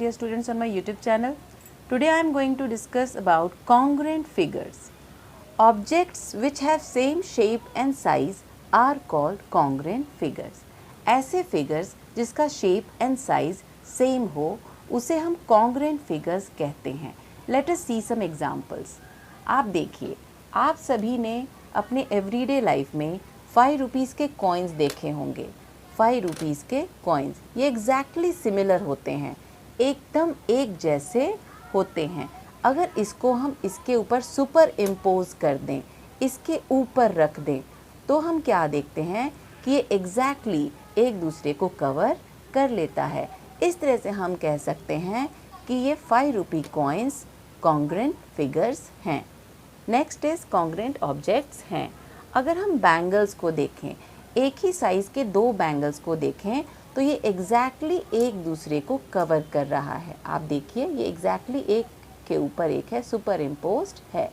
dear students on my YouTube channel. Today I am going to discuss about congruent figures. Objects which have same shape and size are called congruent figures. ऐसे figures जिसका shape and size same हो उसे हम congruent figures कहते हैं. Let us see some examples. आप देखिए, आप सभी ने अपने एवरीडे लाइफ में 5 रुपीज़ के कॉइन्स देखे होंगे. 5 रुपीज़ के कॉइन्स ये एग्जैक्टली सिमिलर होते हैं, एकदम एक जैसे होते हैं. अगर इसको हम इसके ऊपर सुपर इम्पोज कर दें, इसके ऊपर रख दें, तो हम क्या देखते हैं कि ये एग्जैक्टली एक दूसरे को कवर कर लेता है. इस तरह से हम कह सकते हैं कि ये 5 रुपी कॉइन्स कॉन्ग्रुएंट फिगर्स हैं. नेक्स्ट इज कॉन्ग्रुएंट ऑब्जेक्ट्स हैं. अगर हम बैंगल्स को देखें, एक ही साइज़ के 2 बैंगल्स को देखें तो ये एग्जैक्टली एक दूसरे को कवर कर रहा है. आप देखिए, ये एग्जैक्टली एक के ऊपर एक है, सुपर इम्पोज्ड है.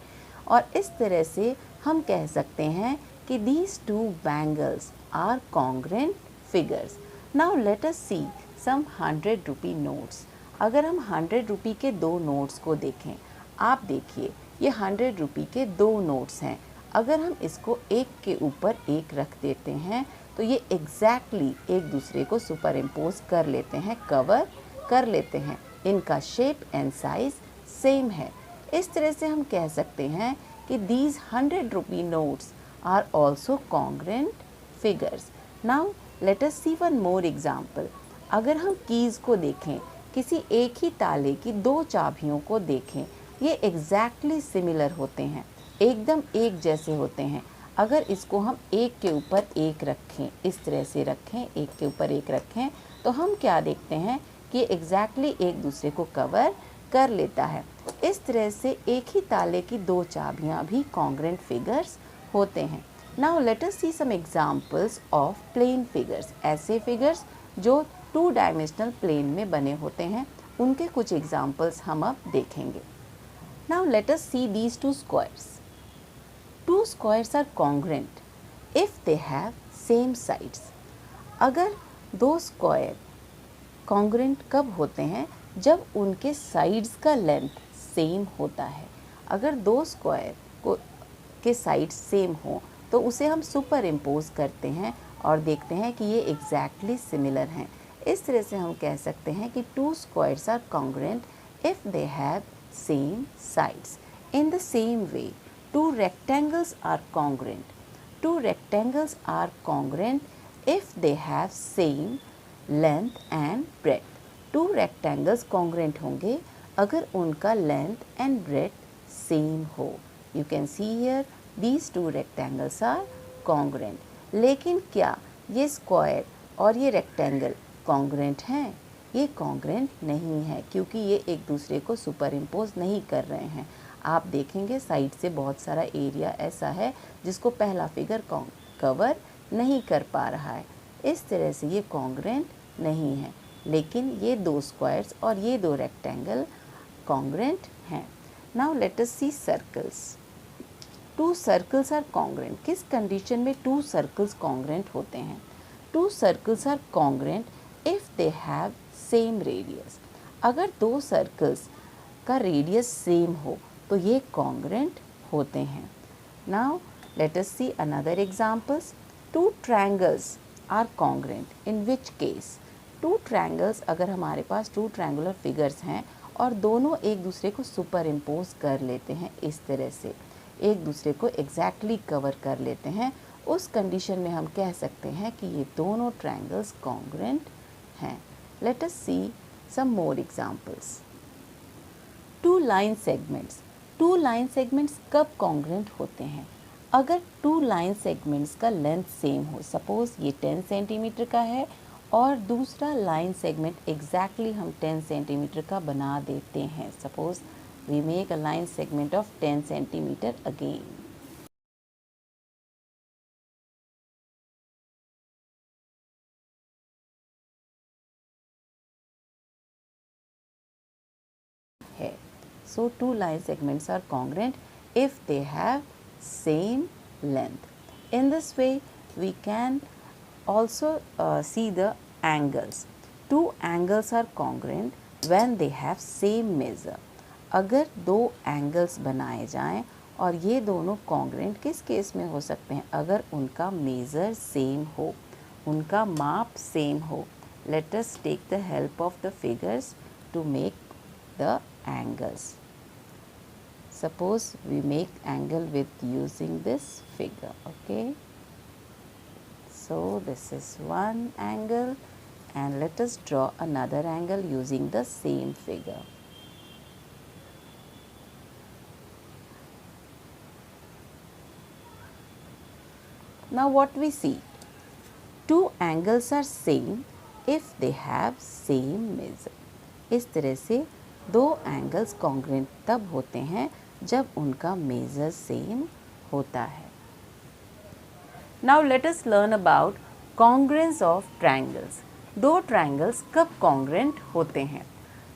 और इस तरह से हम कह सकते हैं कि these 2 bangles are congruent figures. Now let us see some 100 rupee notes. अगर हम 100 रुपी के 2 नोट्स को देखें, आप देखिए ये 100 रुपी के 2 नोट्स हैं. अगर हम इसको एक के ऊपर एक रख देते हैं तो ये एग्जैक्टली एक दूसरे को सुपर इम्पोज कर लेते हैं, कवर कर लेते हैं. इनका शेप एंड साइज सेम है. इस तरह से हम कह सकते हैं कि these 100 rupee notes are also congruent figures. Now let us see one more example. अगर हम कीज़ को देखें, किसी एक ही ताले की 2 चाबियों को देखें, ये एग्जैक्टली सिमिलर होते हैं, एकदम एक जैसे होते हैं. अगर इसको हम एक के ऊपर एक रखें, इस तरह से रखें, एक के ऊपर एक रखें, तो हम क्या देखते हैं कि एग्जैक्टली एक दूसरे को कवर कर लेता है. इस तरह से एक ही ताले की 2 चाबियां भी कॉन्ग्रुएंट फिगर्स होते हैं. Now let us see some examples of plane figures. ऐसे फिगर्स जो 2 डायमेंशनल प्लेन में बने होते हैं, उनके कुछ एग्जांपल्स हम अब देखेंगे. Now let us see these 2 squares. 2 squares are congruent if they have same sides. अगर 2 स्क्वायर congruent कब होते हैं? जब उनके साइड्स का लेंथ सेम होता है. अगर 2 स्क्वायर के साइड्स सेम हो तो उसे हम सुपर इम्पोज करते हैं और देखते हैं कि ये एग्जैक्टली सिमिलर हैं. इस तरह से हम कह सकते हैं कि 2 squares are congruent if they have same sides. In the same way, 2 rectangles are congruent. 2 rectangles are congruent if they have same length and breadth. 2 rectangles congruent होंगे अगर उनका length and breadth same हो. You can see here these 2 rectangles are congruent. लेकिन क्या ये square और ये rectangle congruent हैं? ये congruent नहीं है, क्योंकि ये एक दूसरे को सुपर इम्पोज नहीं कर रहे हैं. आप देखेंगे साइड से बहुत सारा एरिया ऐसा है जिसको पहला फिगर कवर नहीं कर पा रहा है. इस तरह से ये कॉन्ग्रुएंट नहीं है. लेकिन ये 2 स्क्वायर्स और ये 2 रेक्टेंगल कॉन्ग्रुएंट हैं. Now let us see circles. 2 circles are congruent. किस कंडीशन में 2 सर्कल्स कॉन्ग्रुएंट होते हैं? 2 circles are congruent if they have same radius. अगर 2 सर्कल्स का रेडियस सेम हो तो ये कॉन्ग्रुएंट होते हैं. Now let us see another examples. 2 triangles are congruent in which case? 2 triangles, अगर हमारे पास 2 ट्रायंगुलर फिगर्स हैं और दोनों एक दूसरे को सुपर इम्पोज कर लेते हैं, इस तरह से एक दूसरे को एग्जैक्टली कवर कर लेते हैं, उस कंडीशन में हम कह सकते हैं कि ये दोनों ट्रायंगल्स कॉन्ग्रुएंट हैं. Let us see some more examples. 2 line segments. 2 line segments कब कॉन्ग्रुएंट होते हैं? अगर 2 लाइन सेगमेंट्स का लेंथ सेम हो. सपोज़ ये 10 सेंटीमीटर का है और दूसरा लाइन सेगमेंट एग्जैक्टली हम 10 सेंटीमीटर का बना देते हैं. Suppose we make a line segment of 10 centimetre again. है. So 2 line segments are congruent if they have same length. In this way we can also see the angles. 2 angles are congruent when they have same measure. अगर दो angles बनाए जाएं और ये दोनों congruent किस case में हो सकते हैं? अगर उनका मेज़र सेम हो, उनका माप सेम हो. Let us take the help of the figures to make the angles. Suppose we make angle with using this figure, okay? So this is one angle, and let us draw another angle using the same figure. Now what we see? Two angles are same if they have same measure. इस तरह से दो angles congruent तब होते हैं जब उनका major same होता है. Now let us learn about congruence of triangles. दो ट्रायंगल्स कब कॉन्ग्रेंट होते हैं?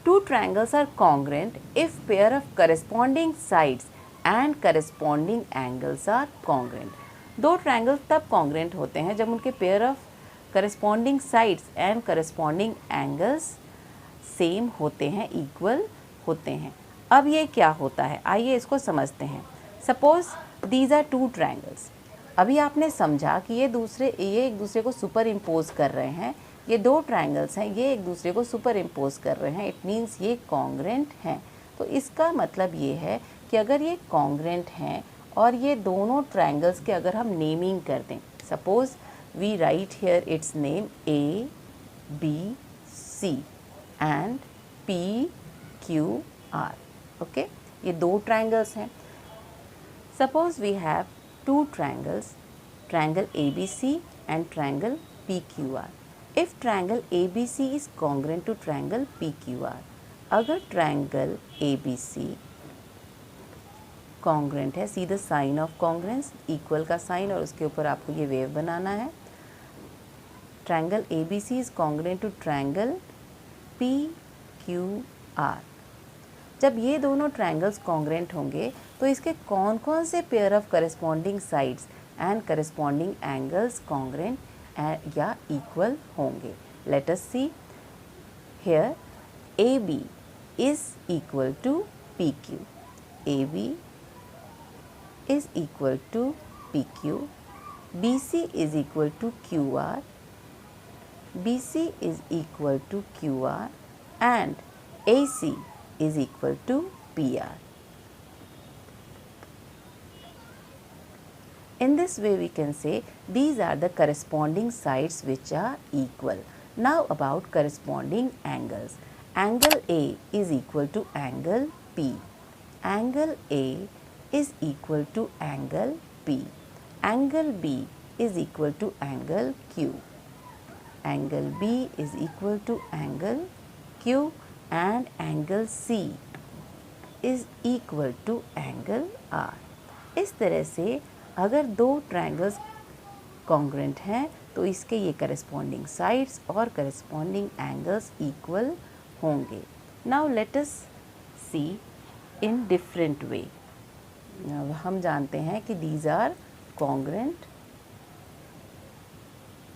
Two triangles are congruent if pair of corresponding sides and corresponding angles are congruent. दो ट्रायंगल्स तब कॉन्ग्रेंट होते हैं जब उनके pair of corresponding sides and corresponding angles same होते हैं, इक्वल होते हैं. अब ये क्या होता है, आइए इसको समझते हैं. Suppose these are two triangles. अभी आपने समझा कि ये एक दूसरे को सुपर इम्पोज कर रहे हैं. ये दो ट्रायंगल्स हैं, ये एक दूसरे को सुपर इम्पोज कर रहे हैं. इट मीन्स ये कॉन्ग्रेंट हैं. तो इसका मतलब ये है कि अगर ये कॉन्ग्रेंट हैं और ये दोनों ट्रायंगल्स के अगर हम नेमिंग कर दें, suppose we write here its name A, B, C and P, Q, R. Okay, ये दो ट्रायंगल्स हैं. Suppose we have two triangles, triangle ABC and triangle PQR. If triangle ABC is congruent to triangle PQR, अगर triangle ABC congruent है, see the sign of congruence, equal का sign और उसके ऊपर आपको ये वेव बनाना है. triangle ABC is congruent to triangle PQR. जब ये दोनों ट्रायंगल्स कॉन्ग्रेंट होंगे तो इसके कौन कौन से pair of corresponding sides and corresponding angles congruent या इक्वल होंगे. Let us see here AB is equal to PQ. AB is equal to PQ. BC is equal to QR. BC is equal to QR and AC is equal to PR. In this way we can say these are the corresponding sides which are equal. Now about corresponding angles. Angle A is equal to angle P. Angle A is equal to angle P. Angle B is equal to angle Q. Angle B is equal to angle Q and angle C is equal to angle R. इस तरह से अगर दो triangles congruent हैं तो इसके ये corresponding sides और करस्पॉन्डिंग एंगल्स इक्वल होंगे. Now let us see in different way. हम जानते हैं कि दीज आर कॉन्ग्रेंट,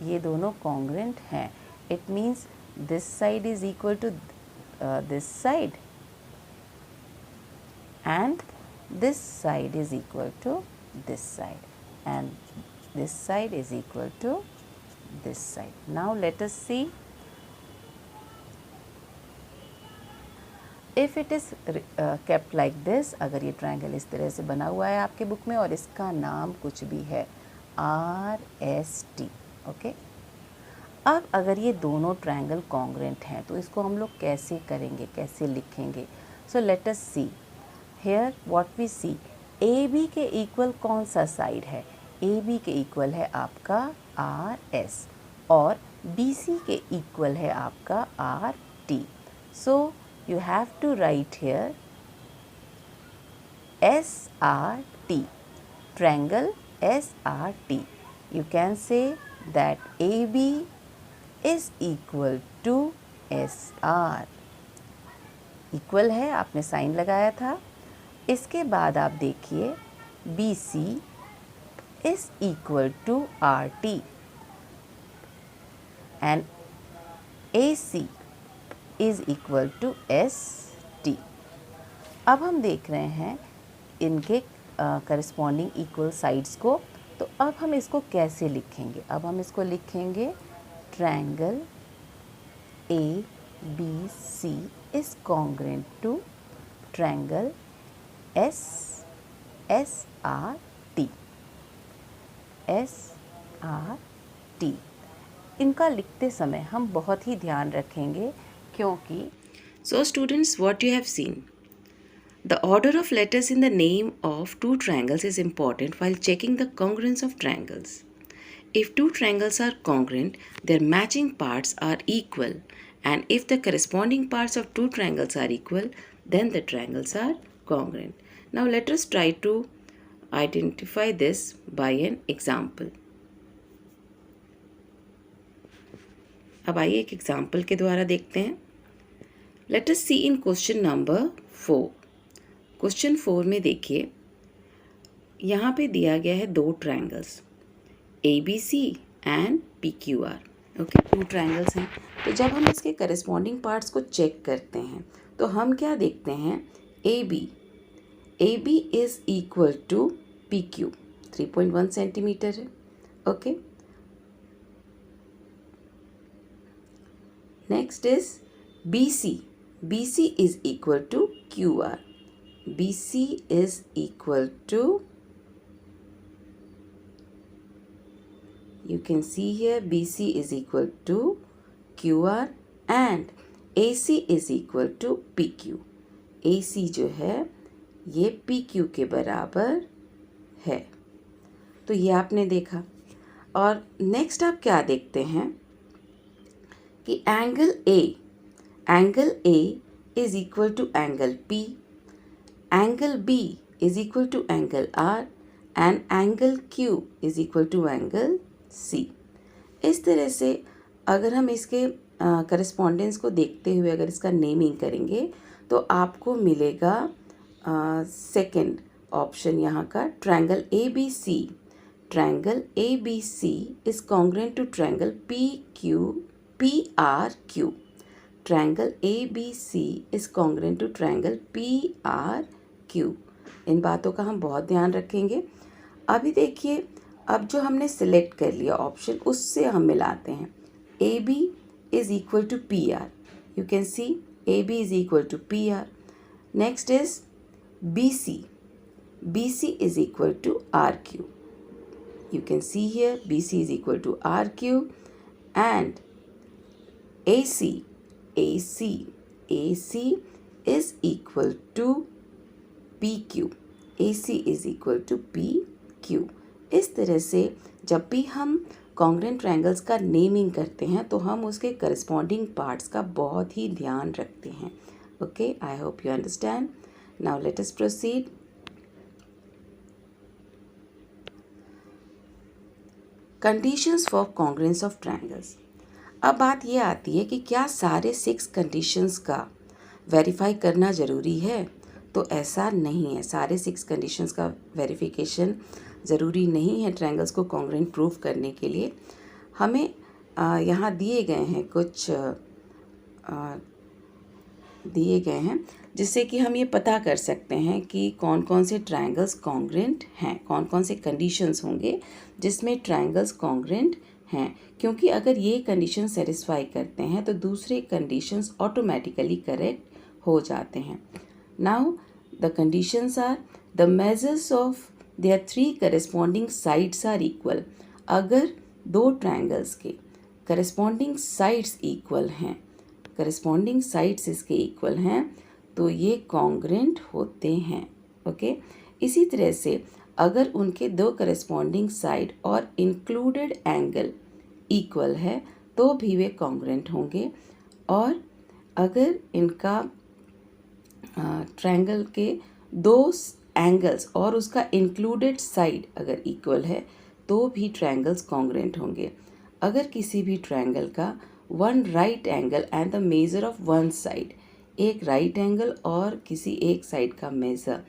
ये दोनों कॉन्ग्रेंट हैं. It means this side is equal to this side and this side is equal to this side and this side is equal to this side. Now let us see if it is kept like this. अगर ये triangle इस तरह से बना हुआ है आपके book में और इसका नाम कुछ भी है RST. ओके, अब अगर ये दोनों ट्रायंगल कॉन्ग्रेंट हैं तो इसको हम लोग कैसे करेंगे, कैसे लिखेंगे? So let us see here what we see. AB के इक्वल कौन सा साइड है? AB के इक्वल है आपका RS और BC के इक्वल है आपका RT. So you have to write here SRT, triangle SRT. You can say that AB is equal to SR. Equal है, आपने साइन लगाया था. इसके बाद आप देखिए BC is equal to RT and AC is equal to S T. अब हम देख रहे हैं इनके करस्पॉन्डिंग इक्वल साइड्स को, तो अब हम इसको कैसे लिखेंगे? अब हम इसको लिखेंगे triangle A B C is congruent to triangle S S R T. S R T इनका लिखते समय हम बहुत ही ध्यान रखेंगे, क्योंकि So students, what you have seen? The order of letters in the name of two triangles is important while checking the congruence of triangles. If two triangles are congruent, their matching parts are equal, and if the corresponding parts of two triangles are equal, then the triangles are congruent. Now let us try to identify this by an example. अब आइए एक example के द्वारा देखते हैं। Let us see इन question number 4। Question 4 में देखिए, यहाँ पे दिया गया है दो triangles ABC and PQR। Okay, two triangles हैं। तो जब हम इसके करस्पॉन्डिंग पार्ट्स को चेक करते हैं तो हम क्या देखते हैं? AB is equal to PQ 3.1 centimetre है। Okay, next is BC is equal to QR. BC is equal to, you can see here BC is equal to QR and AC is equal to PQ. AC जो है ये PQ के बराबर है। तो ये आपने देखा। और नेक्स्ट आप क्या देखते हैं कि angle A is equal to angle P, angle B is equal to angle R and angle Q is equal to angle C। इस तरह से अगर हम इसके करस्पॉन्डेंस को देखते हुए अगर इसका नेमिंग करेंगे तो आपको मिलेगा सेकंड ऑप्शन यहाँ का, triangle ABC। Triangle ABC is congruent to triangle PRQ। Triangle ABC is congruent to triangle PRQ। इन बातों का हम बहुत ध्यान रखेंगे। अभी देखिए, अब जो हमने सिलेक्ट कर लिया ऑप्शन, उससे हम मिलाते हैं। AB is equal to PR, you can see AB is equal to PR। next is BC is equal to RQ, you can see here BC is equal to RQ and AC is equal to PQ, AC is equal to PQ। इस तरह से जब भी हम congruent triangles का naming करते हैं तो हम उसके करस्पॉन्डिंग पार्ट्स का बहुत ही ध्यान रखते हैं। Okay, I hope you understand. Now let us proceed. Conditions for congruence of triangles. अब बात ये आती है कि क्या सारे 6 कंडीशंस का वेरीफाई करना ज़रूरी है? तो ऐसा नहीं है, सारे 6 कंडीशंस का वेरिफिकेशन ज़रूरी नहीं है ट्रायंगल्स को कॉन्ग्रुएंट प्रूव करने के लिए। हमें यहाँ दिए गए हैं कुछ दिए गए हैं जिससे कि हम ये पता कर सकते हैं कि कौन कौन से ट्रायंगल्स कॉन्ग्रुएंट हैं, कौन कौन से कंडीशंस होंगे जिसमें ट्रायंगल्स कॉन्ग्रुएंट हैं। क्योंकि अगर ये कंडीशन सेटिस्फाई करते हैं तो दूसरे कंडीशंस ऑटोमेटिकली करेक्ट हो जाते हैं। Now the conditions are the measures of their 3 corresponding sides are equal. अगर दो ट्रायंगल्स के करस्पॉन्डिंग साइड्स इक्वल हैं, करस्पॉन्डिंग साइड्स इसके इक्वल हैं, तो ये कॉन्ग्रुएंट होते हैं। ओके, इसी तरह से अगर उनके दो करस्पॉन्डिंग साइड और इंक्लूडेड एंगल इक्वल है तो भी वे कॉन्ग्रुएंट होंगे। और अगर इनका ट्रायंगल के दो एंगल्स और उसका इंक्लूडेड साइड अगर इक्वल है तो भी ट्रायंगल्स कॉन्ग्रुएंट होंगे। अगर किसी भी ट्रायंगल का one right angle and the measure of one side, एक राइट एंगल और किसी एक साइड का मेजर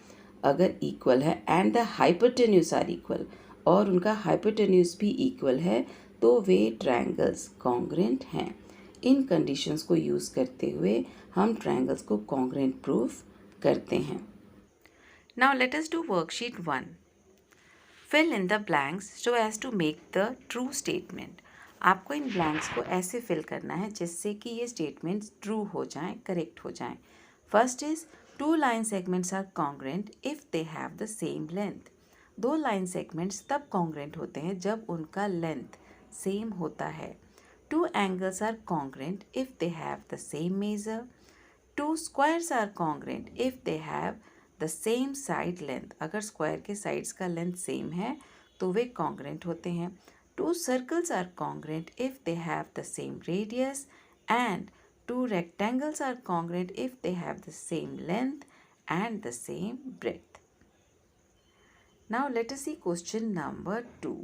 अगर इक्वल है and the hypotenuse are equal, और उनका हाइपोटेन्यूज भी इक्वल है, तो वे ट्रायंगल्स कॉन्ग्रुएंट हैं। इन कंडीशंस को यूज़ करते हुए हम ट्रायंगल्स को कॉन्ग्रुएंट प्रूफ करते हैं। Now let us do worksheet 1. Fill in the blanks so as to make the true statement. आपको इन ब्लैंक्स को ऐसे फिल करना है जिससे कि ये स्टेटमेंट्स ट्रू हो जाएं, करेक्ट हो जाएं। First is 2 line segments are congruent if they have the same length. 2 line segments तब कॉन्ग्रुएंट होते हैं जब उनका लेंथ सेम होता है। 2 angles are congruent if they have the same measure. 2 squares are congruent if they have the same side length. अगर square के sides का लेंथ सेम है तो वे congruent होते हैं। 2 circles are congruent if they have the same radius and 2 rectangles are congruent if they have the same length and the same breadth. Now let us see question number 2.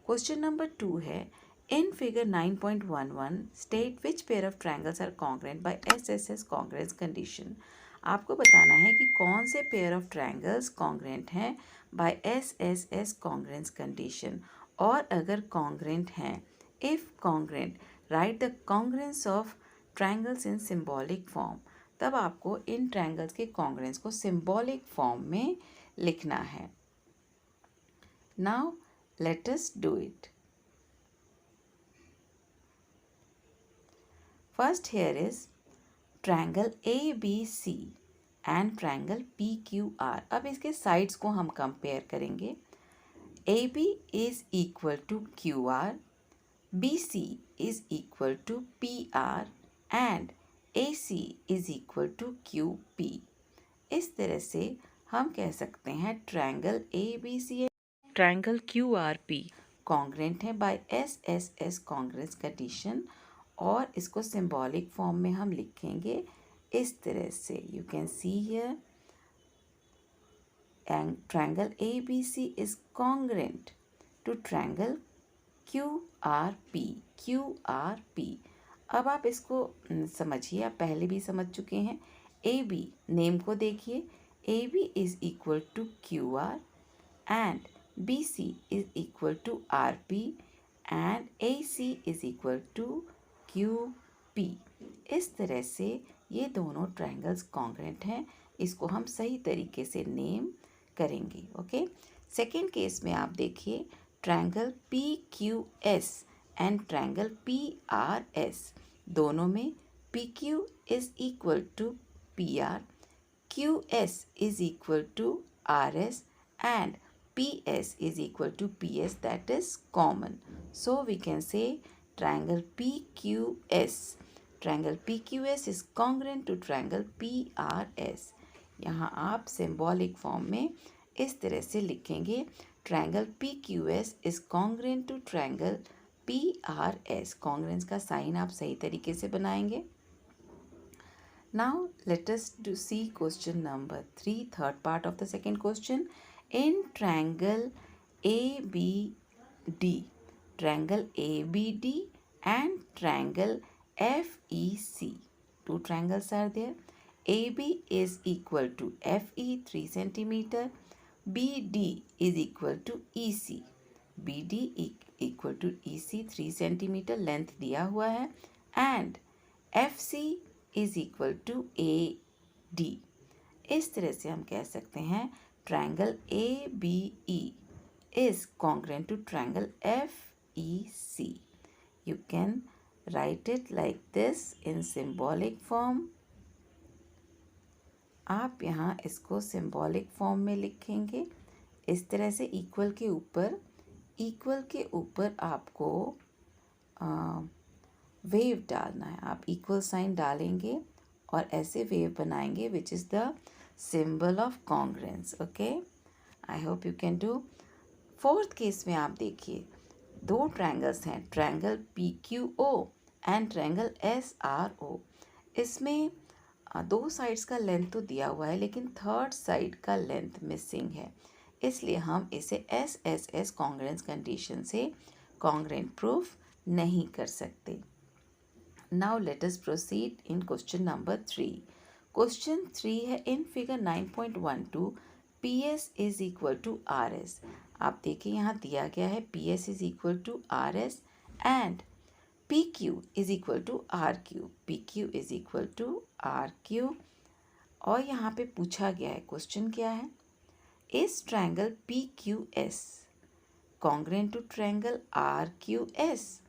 Question number 2 है in figure 9.11 state which pair of triangles are congruent by SSS congruence condition. आपको बताना है कि कौन से pair of triangles congruent हैं bye SSS congruence condition, और अगर कॉन्ग्रुएंट हैं, if congruent right the congruence of triangles in symbolic form. तब आपको इन ट्रायंगल्स के कॉन्ग्रुएंस को सिंबॉलिक फॉर्म में लिखना है। Now let us do it. First here is triangle ABC and triangle PQR. अब इसके sides को हम compare करेंगे। AB is equal to QR, BC is equal to PR and AC is equal to QP. इस तरह से हम कह सकते हैं triangle ABC and triangle QRP congruent है by SSS congruence condition, और इसको सिंबॉलिक फॉर्म में हम लिखेंगे इस तरह से। You can see here and triangle ABC is congruent to triangle QRP। अब आप इसको समझिए, आप पहले भी समझ चुके हैं। AB नेम को देखिए, AB is equal to QR and BC is equal to RP and AC is equal to QP। इस तरह से ये दोनों ट्रायंगल्स कॉन्ग्रुएंट हैं। इसको हम सही तरीके से नेम करेंगे। ओके, सेकेंड केस में आप देखिए triangle PQS and triangle PRS, दोनों में PQ is equal to PR, QS is equal to RS and PS is equal to PS, that is common. So we can say triangle PQS. Triangle PQS is congruent to triangle PRS. यहाँ आप symbolic form में इस तरह से लिखेंगे triangle PQS is congruent to triangle PRS. Congruence का sign आप सही तरीके से बनाएंगे। Now let us see question number 3, third part of the second question. In triangle ABD and triangle FEC, two triangles are there. AB is equal to FE 3 centimeter, BD is equal to EC, BD equal to EC 3 centimeter length दिया हुआ है, and FC is equal to AD. इस तरह से हम कह सकते हैं triangle ABE is congruent to triangle FEC. You can write it like this in symbolic form. आप यहाँ इसको symbolic form में लिखेंगे इस तरह से। इक्वल के ऊपर आपको वेव डालना है। आप इक्वल साइन डालेंगे और ऐसे वेव बनाएंगे which is the symbol of congruence. Okay, I hope you can do. Fourth case में आप देखिए दो ट्रायंगल्स हैं, triangle PQO and triangle SRO। इसमें दो साइड्स का लेंथ तो दिया हुआ है लेकिन थर्ड साइड का लेंथ मिसिंग है, इसलिए हम इसे SSS कॉन्ग्रुएंस कंडीशन से कॉन्ग्रुएंट प्रूफ नहीं कर सकते। Now let us proceed in question number 3। Question 3 है in figure 9.12 PS is equal to RS। आप देखिए यहाँ दिया गया है PS is equal to RS and P Q is equal to R Q, P Q is equal to R Q. और यहाँ पे पूछा गया है, क्वेश्चन क्या है, is triangle P Q S congruent to triangle R Q S?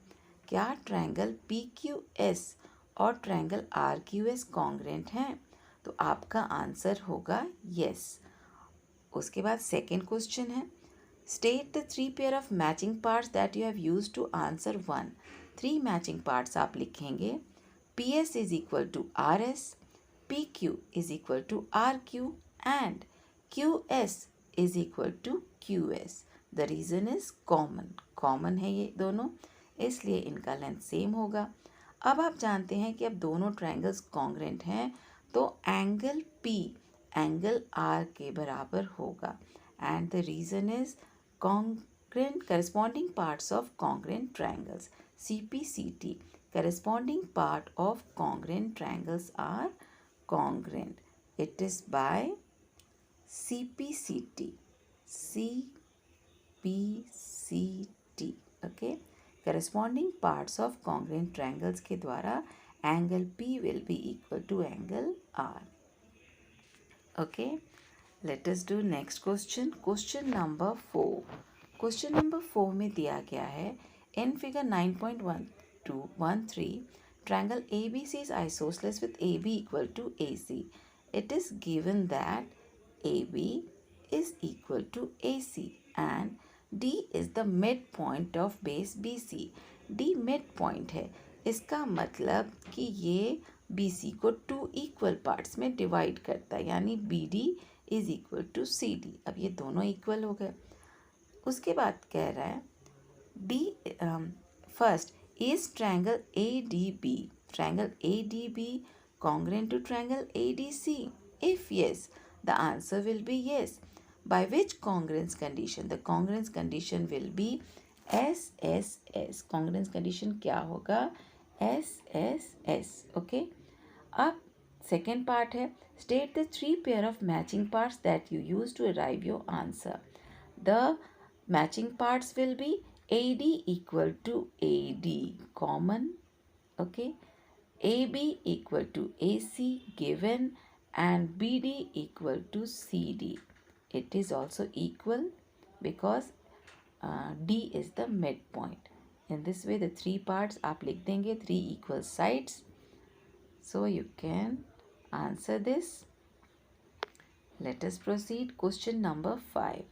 क्या triangle P Q S और triangle R Q S congruent हैं? तो आपका आंसर होगा यस। उसके बाद सेकेंड क्वेश्चन है, state the 3 pair of matching parts that you have use to answer 1। 3 matching parts आप लिखेंगे, P S is equal to R S, P Q is equal to R Q and Q S is equal to Q S. The reason is common, common है ये दोनों, इसलिए इनका length same होगा। अब आप जानते हैं कि अब दोनों ट्रायंगल्स कॉन्ग्रेंट हैं, तो एंगल P एंगल R के बराबर होगा and the reason is congruent corresponding parts of congruent triangles, CPCT, corresponding part of congruent triangles are congruent. It is by CPCT, CPCT, okay. Corresponding parts of congruent triangles के द्वारा angle P will be equal to angle R. Okay, let us do next question. Question number 4. Question number 4 में दिया गया है, in figure 9.1213 triangle ABC is isosceles with AB equal to AC. It is given that AB is equal to AC and D is the midpoint of base BC. D midpoint है, इसका मतलब कि ये BC को 2 equal parts में divide करता है, यानी BD is equal to CD। अब ये दोनों इक्वल हो गए। उसके बाद कह रहा है D first is triangle triangle ADB congruent to triangle ADC? If yes, the answer will be yes. By which congruence condition? The congruence condition will be SSS. congruence condition क्या होगा? SSS. Okay. अब second part है, state the 3 pair of matching parts that you use to arrive your answer. The matching parts will be AD equal to AD common, okay, AB equal to AC given and BD equal to CD. It is also equal because D is the midpoint. In this way the 3 parts आप लिख देंगे, 3 equal sides. So you can answer this. Let us proceed. Question number 5.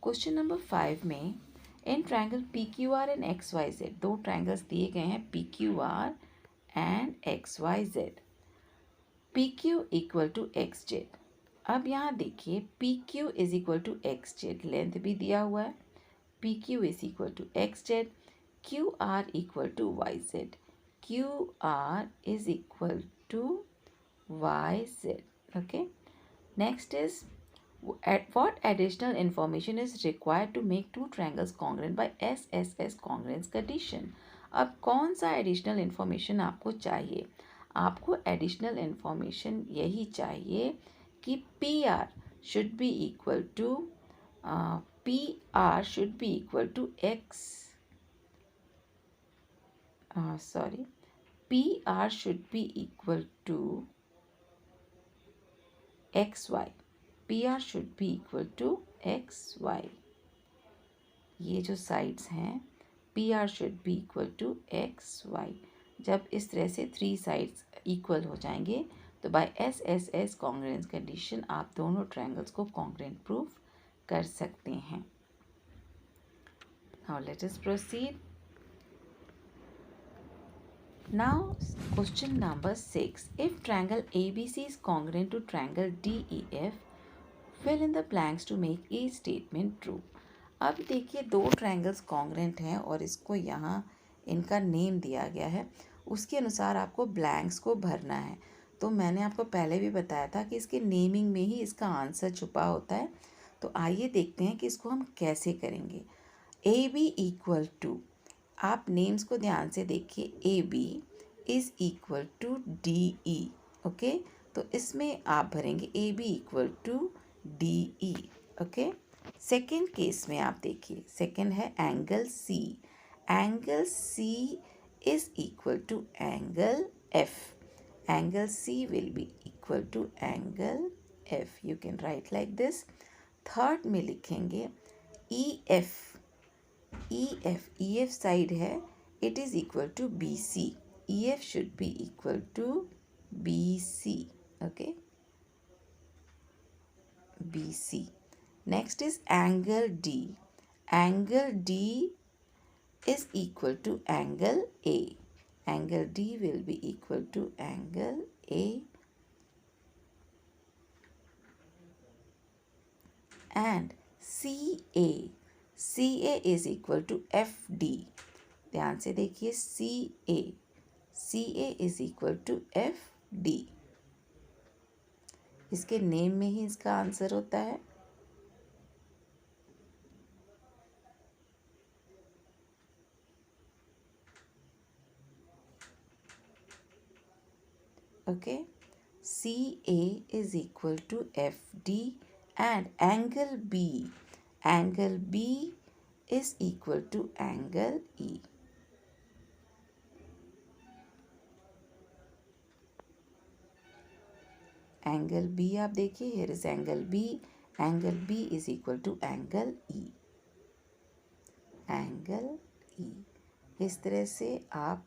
Question number 5 में in triangle PQR and XYZ, दो triangles दिए गए हैं PQR and XYZ. PQ equal to XZ. अब यहाँ देखिए PQ is equal to XZ, length भी दिया हुआ है, PQ is equal to XZ, QR equal to YZ, QR is equal to YZ. Okay. Next is, at what additional information is required to make two triangles congruent by SSS congruence condition? अब कौन सा additional information आपको चाहिए? आपको additional information यही चाहिए कि PR should be equal to PR should be equal to PR should be equal to XY. PR should be equal to XY. ये जो साइड्स हैं PR should be equal to XY. जब इस तरह से 3 साइड्स इक्वल हो जाएंगे तो बाय SSS कॉन्ग्रुएंस कंडीशन आप दोनों ट्रायंगल्स को कॉन्ग्रुएंट प्रूफ कर सकते हैं। Now let us proceed. Now question number 6. If triangle ABC is congruent to triangle DEF, fill in the blanks to make each statement true. अब देखिए दो triangles congruent हैं और इसको यहाँ इनका नेम दिया गया है, उसके अनुसार आपको ब्लैंक्स को भरना है। तो मैंने आपको पहले भी बताया था कि इसके नेमिंग में ही इसका आंसर छुपा होता है। तो आइए देखते हैं कि इसको हम कैसे करेंगे। AB इक्वल टू, आप नेम्स को ध्यान से देखिए, AB is equal to DE। Okay, तो इसमें आप भरेंगे AB equal to DE। Okay, second case में आप देखिए, सेकेंड है angle C is equal to angle F. Angle C will be equal to angle F. You can write like this. Third में लिखेंगे EF. EF साइड है, it is equal to BC. EF should be equal to BC. Okay, BC. Next is angle D. Angle D is equal to angle A. Angle D will be equal to angle A, and CA. CA is equal to FD. ध्यान से देखिए, CA is equal to FD. इसके name में ही इसका answer होता है. Okay, CA is equal to FD, and angle B is equal to angle E. Angle B आप देखिए, here is angle B. Angle B is equal to angle E. Angle E. इस तरह से आप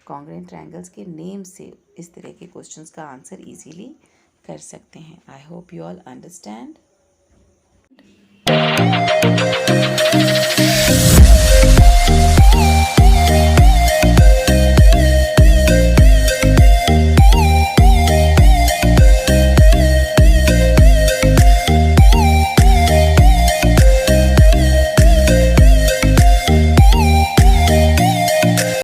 कॉन्ग्रुएंट ट्रायंगल्स के name से इस तरह के क्वेश्चंस का आंसर इजीली कर सकते हैं. I hope you all understand.